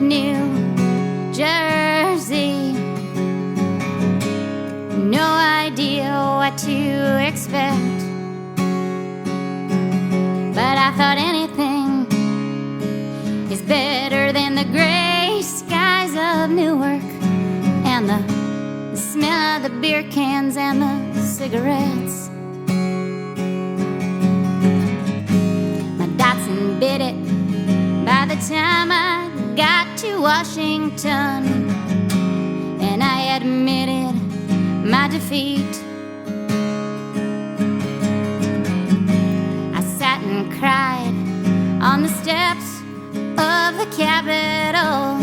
New Jersey. No idea what to expect, but I thought anything is better than the gray skies of Newark and the smell of the beer cans and the cigarettes. My Datsun bit it by the time I got to Washington, and I admitted my defeat. I sat and cried on the steps of the Capitol,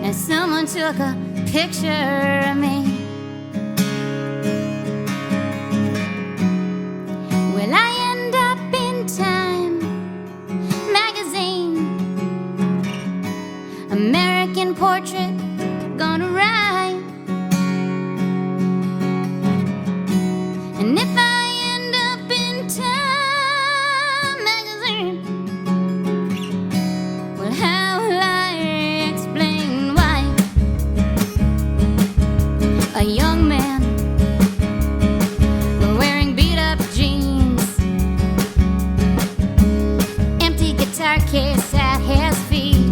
and someone took a picture of me. Will I end up in Time magazine? American Portrait gonna write. And if I end up in Time magazine, well, how will I explain why a young man wearing beat-up jeans, empty guitar case at his feet,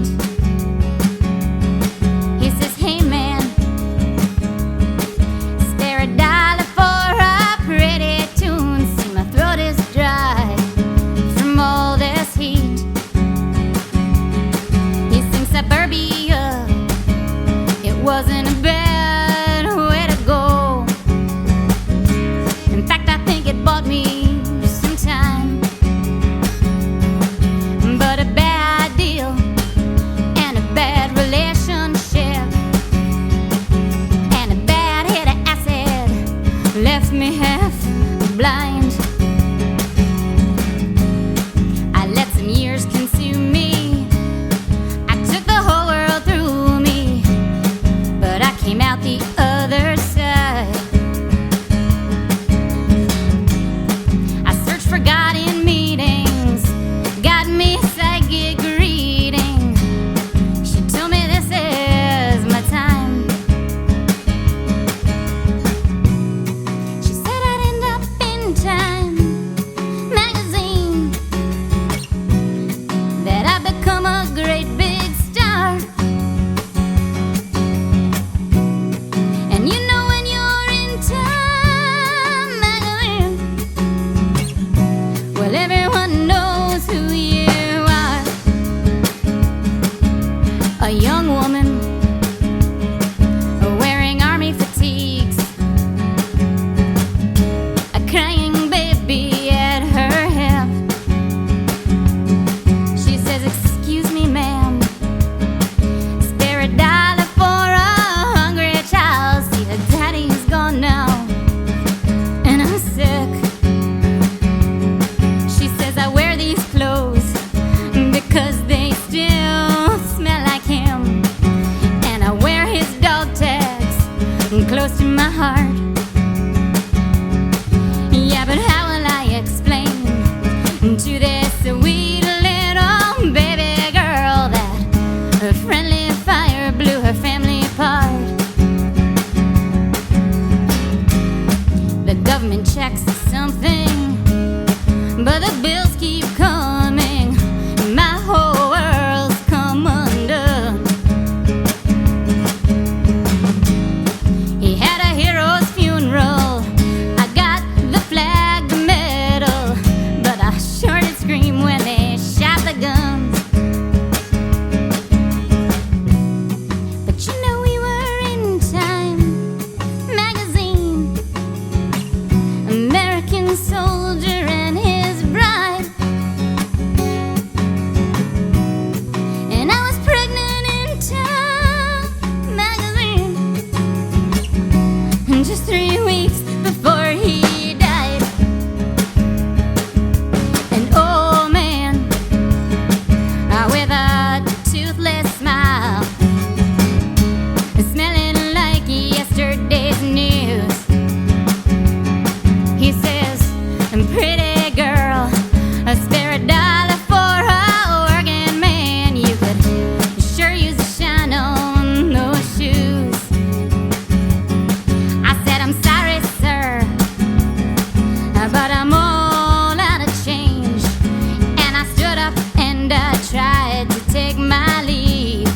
and I tried to take my leave.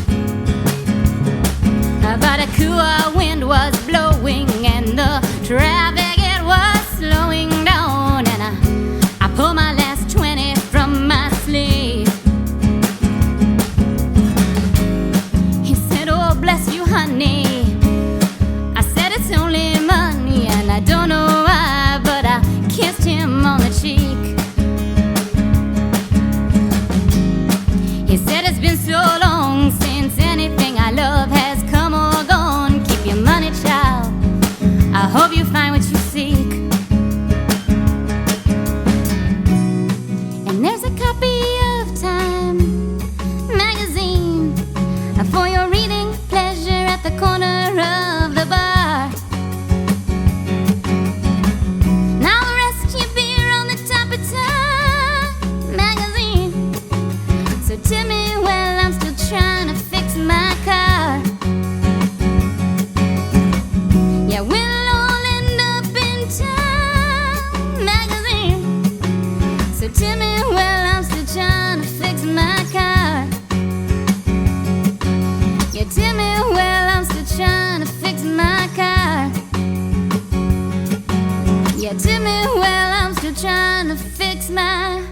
But a cool wind was blowing and the traffic, it was slowing down. And I pulled my last 20 from my sleeve. He said, "Oh, bless you, honey." I said, "It's only money," and I don't know why, but I kissed him on the cheek. He said, "It's been so long since anything I love has come or gone. Keep your money, child. I hope you find what you seek." And there's a copy of Time magazine for your reading pleasure at the corner of the bar. Now the rest you beer on the top of Time magazine. So tell me, well, I'm still trying to fix my car. Yeah, we'll all end up in Time magazine. So tell me, well, I'm still trying to fix my car. Yeah, tell me, well, I'm still trying to fix my car. Yeah, tell me, well, I'm still trying to fix my